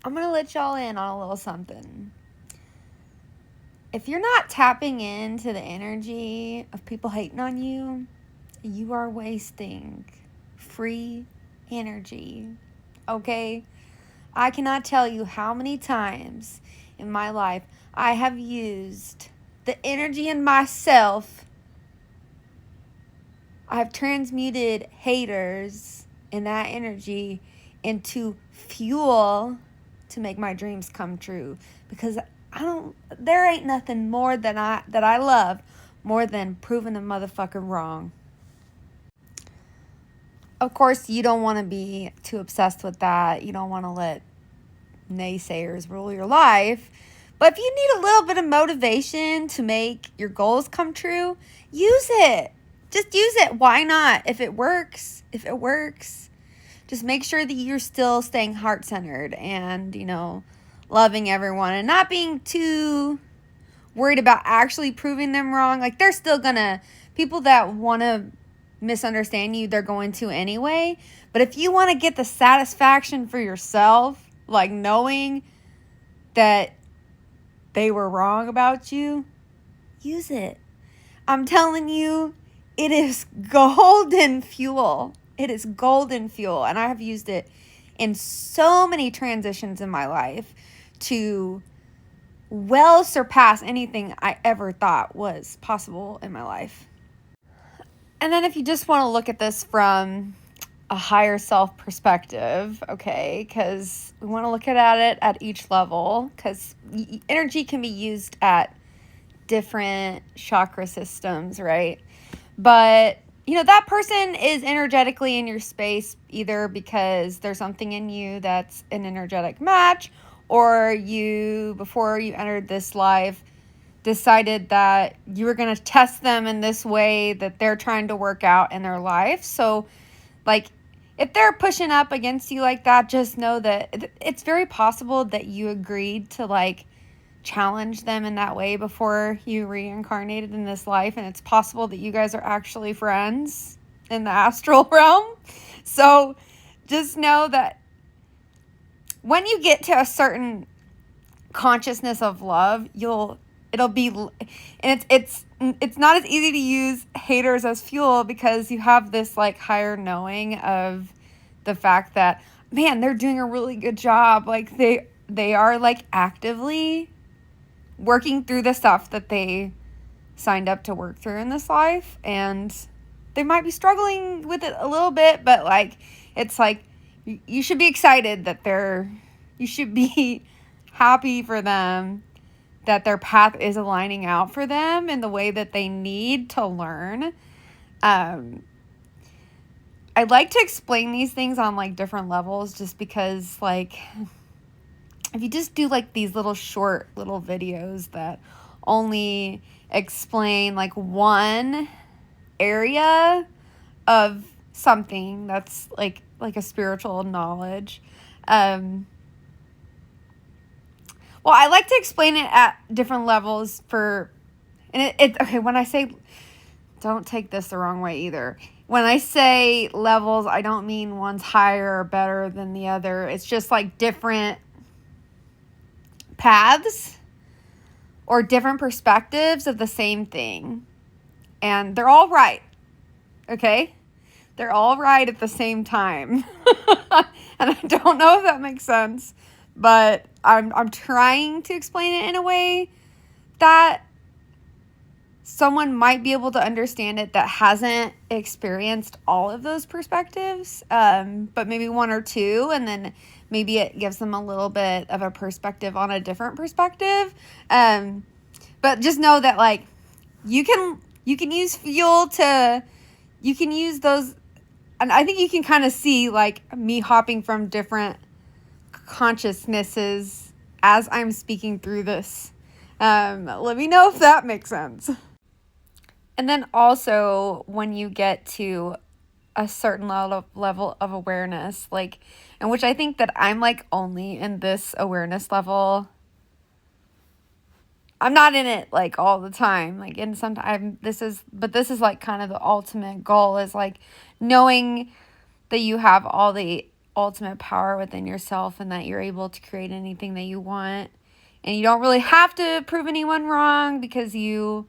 I'm going to let y'all in on a little something. If you're not tapping into the energy of people hating on you, you are wasting free energy. Okay? I cannot tell you how many times in my life I have used the energy in myself. I've transmuted haters and that energy into fuel to make my dreams come true, because there ain't nothing more that I love more than proving a motherfucker wrong. Of course, you don't want to be too obsessed with that. You don't want to let naysayers rule your life. But if you need a little bit of motivation to make your goals come true, use it. Just use it. Why not? If it works, just make sure that you're still staying heart-centered and, loving everyone and not being too worried about actually proving them wrong. Like, they're still gonna, people that want to misunderstand you, they're going to anyway. But if you want to get the satisfaction for yourself, like knowing that they were wrong about you, use it. I'm telling you, it is golden fuel. It is golden fuel. And I have used it in so many transitions in my life to well surpass anything I ever thought was possible in my life. And then if you just want to look at this from a higher self perspective, okay, because we want to look at it at each level, because energy can be used at different chakra systems, right? But that person is energetically in your space either because there's something in you that's an energetic match, or you, before you entered this life, decided that you were going to test them in this way that they're trying to work out in their life. So, like, if they're pushing up against you like that, just know that it's very possible that you agreed to, like, challenge them in that way before you reincarnated in this life. And it's possible that you guys are actually friends in the astral realm. So just know that when you get to a certain consciousness of love, it'll be, and it's not as easy to use haters as fuel, because you have this like higher knowing of the fact that, man, they're doing a really good job. Like they are like actively working through the stuff that they signed up to work through in this life, and they might be struggling with it a little bit, but like, it's like, you should be excited that you should be happy for them that their path is aligning out for them in the way that they need to learn. I like to explain these things on like different levels, just because like, if you just do like these little short little videos that only explain like one area of something that's like a spiritual knowledge, well, I like to explain it at different levels and it okay, when I say, don't take this the wrong way either. When I say levels, I don't mean one's higher or better than the other. It's just like different paths or different perspectives of the same thing. And they're all right. Okay? They're all right at the same time. And I don't know if that makes sense, but I'm trying to explain it in a way that someone might be able to understand it that hasn't experienced all of those perspectives, but maybe one or two, and then maybe it gives them a little bit of a perspective on a different perspective. But just know that like you can use fuel you can use those, and I think you can kind of see like me hopping from different consciousnesses as I'm speaking through this. Let me know if that makes sense. And then also, when you get to a certain level of awareness, like, in which I think that I'm like only in this awareness level. I'm not in it like all the time, like, and sometimes this is like kind of the ultimate goal, is like knowing that you have all the ultimate power within yourself and that you're able to create anything that you want. And you don't really have to prove anyone wrong because you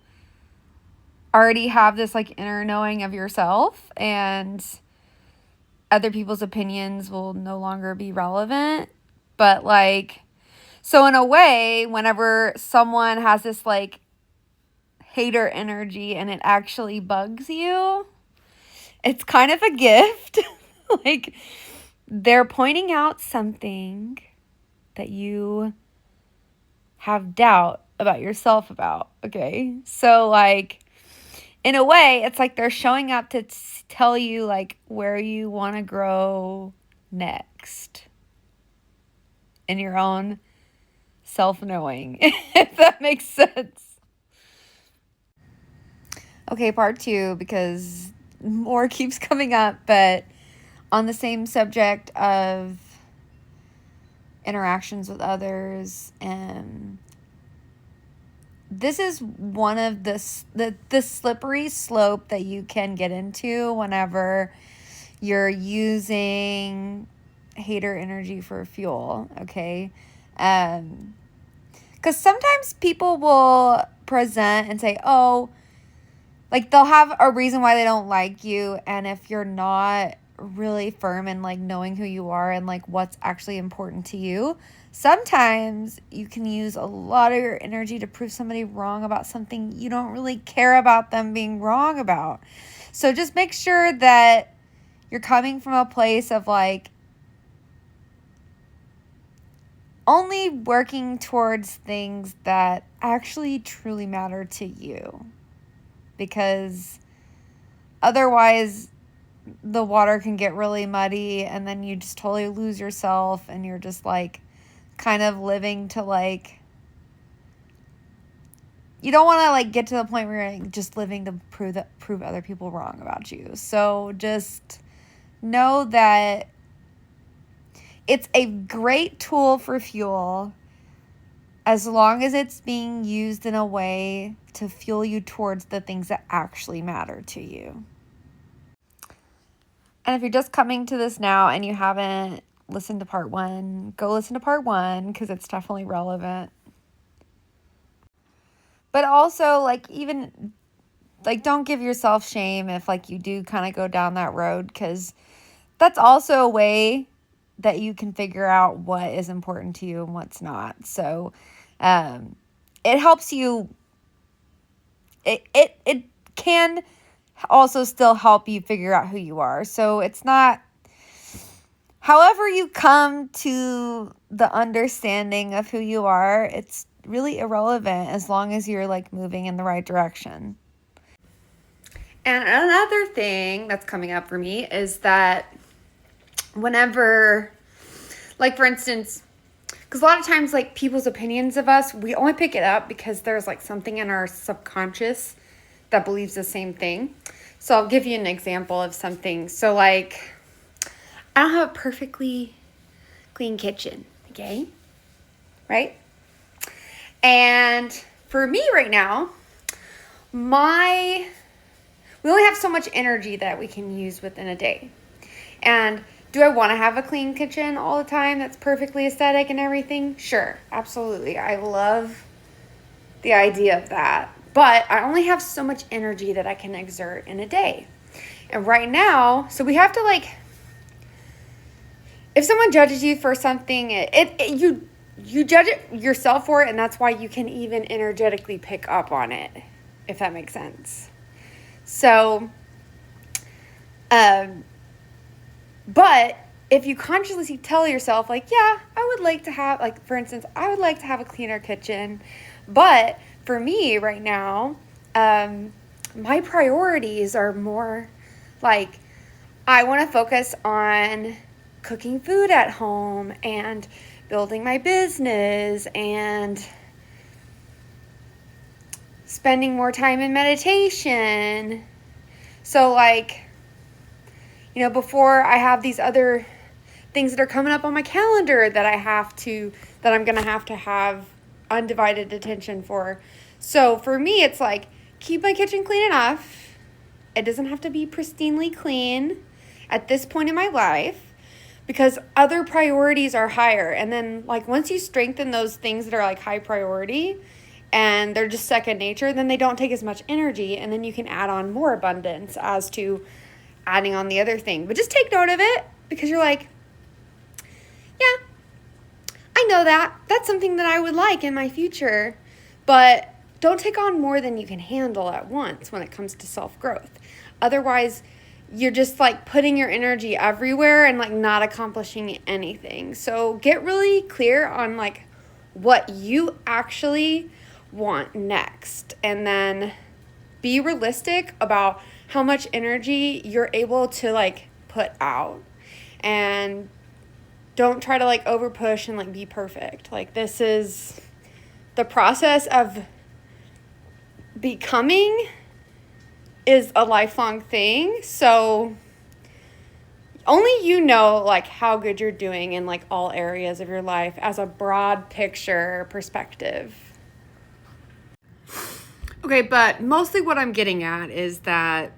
already have this like inner knowing of yourself, and other people's opinions will no longer be relevant. But like, so in a way, whenever someone has this like hater energy and it actually bugs you, it's kind of a gift. Like, they're pointing out something that you have doubt about yourself about, okay? So, like, in a way, it's like they're showing up to tell you, like, where you want to grow next in your own self-knowing, if that makes sense. Okay, part 2, because more keeps coming up, but on the same subject of interactions with others. And this is one of the slippery slope that you can get into whenever you're using hater energy for fuel, okay? Because sometimes people will present and say, oh, like they'll have a reason why they don't like you, and if you're not really firm in like knowing who you are and like what's actually important to you, sometimes you can use a lot of your energy to prove somebody wrong about something you don't really care about them being wrong about. So just make sure that you're coming from a place of like only working towards things that actually truly matter to you, because otherwise the water can get really muddy and then you just totally lose yourself and you're just like kind of living to like, you don't want to like get to the point where you're like just living to prove other people wrong about you. So just know that it's a great tool for fuel as long as it's being used in a way to fuel you towards the things that actually matter to you. And if you're just coming to this now and you haven't listened to part 1, go listen to part 1 because it's definitely relevant. But also, like, even, like, don't give yourself shame if, like, you do kind of go down that road, because that's also a way that you can figure out what is important to you and what's not. So, it helps you, it can also still help you figure out who you are. So it's not, however you come to the understanding of who you are, it's really irrelevant as long as you're like moving in the right direction. And another thing that's coming up for me is that whenever, like for instance, because a lot of times like people's opinions of us, we only pick it up because there's like something in our subconscious that believes the same thing. So I'll give you an example of something. So like, I don't have a perfectly clean kitchen, okay? Right? And for me right now, we only have so much energy that we can use within a day. And do I want to have a clean kitchen all the time that's perfectly aesthetic and everything? Sure, absolutely. I love the idea of that. But I only have so much energy that I can exert in a day. And right now, so we have to like, if someone judges you for something, you judge it yourself for it, and that's why you can even energetically pick up on it, if that makes sense. So, but if you consciously tell yourself, like, yeah, I would like to have, like, for instance, I would like to have a cleaner kitchen, but for me right now, my priorities are more like, I want to focus on cooking food at home and building my business and spending more time in meditation. So like, you know, before I have these other things that are coming up on my calendar that I'm going to have undivided attention for. So for me, it's like, keep my kitchen clean enough. It doesn't have to be pristinely clean at this point in my life, because other priorities are higher. And then like once you strengthen those things that are like high priority and they're just second nature, then they don't take as much energy, and then you can add on more abundance as to adding on the other thing. But just take note of it, because you're like, yeah, I know that's something that I would like in my future, but don't take on more than you can handle at once when it comes to self-growth. Otherwise, you're just like putting your energy everywhere and like not accomplishing anything. So get really clear on like what you actually want next, and then be realistic about how much energy you're able to like put out, and don't try to like over push and like be perfect. Like, this is the process of becoming is a lifelong thing. So only you know like how good you're doing in like all areas of your life as a broad picture perspective. Okay, but mostly what I'm getting at is that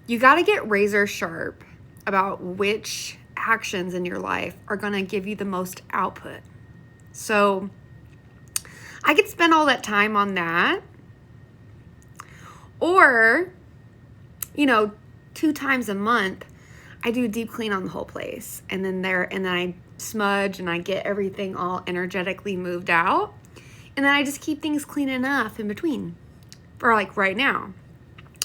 you got to get razor sharp about which actions in your life are going to give you the most output. So I could spend all that time on that, or, 2 times a month, I do a deep clean on the whole place, and then I smudge and I get everything all energetically moved out, and then I just keep things clean enough in between for like right now.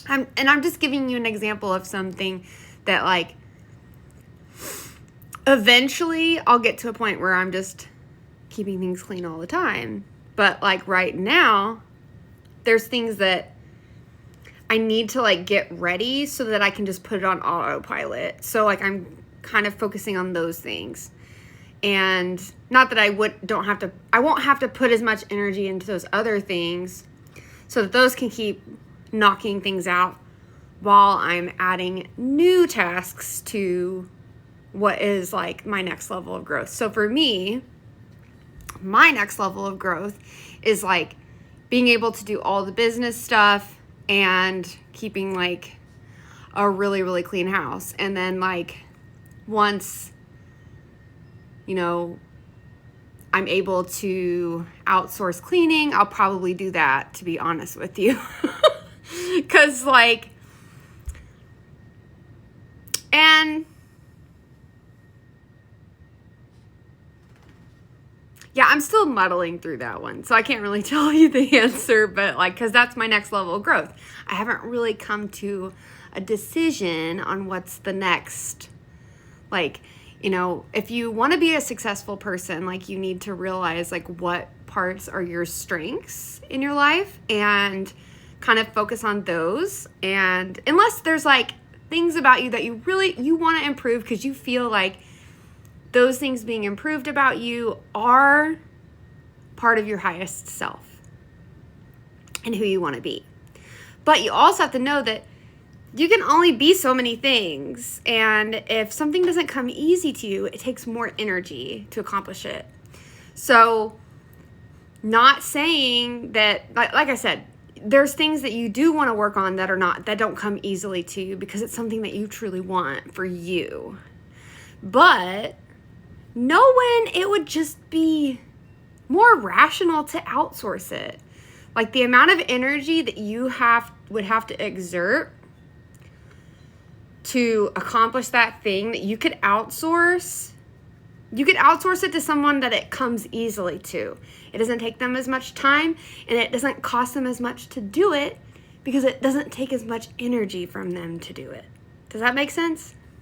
I'm just giving you an example of something that like eventually I'll get to a point where I'm just keeping things clean all the time. But like right now, there's things that I need to like get ready so that I can just put it on autopilot. So like I'm kind of focusing on those things. And not that I won't have to put as much energy into those other things, so that those can keep knocking things out while I'm adding new tasks to what is like my next level of growth. So for me, my next level of growth is like being able to do all the business stuff and keeping like a really, really clean house. And then like once, I'm able to outsource cleaning, I'll probably do that, to be honest with you. Because I'm still muddling through that one, so I can't really tell you the answer, but because that's my next level of growth. I haven't really come to a decision on what's the next, if you want to be a successful person, you need to realize what parts are your strengths in your life and kind of focus on those. And unless there's things about you that you want to improve because you feel like those things being improved about you are part of your highest self and who you want to be. But you also have to know that you can only be so many things. And if something doesn't come easy to you, it takes more energy to accomplish it. So not saying that, like I said, there's things that you do want to work on that don't come easily to you because it's something that you truly want for you. But know when it would just be more rational to outsource it. The amount of energy that you would have to exert to accomplish that thing that you could outsource. You could outsource it to someone that it comes easily to. It doesn't take them as much time, and it doesn't cost them as much to do it because it doesn't take as much energy from them to do it. Does that make sense?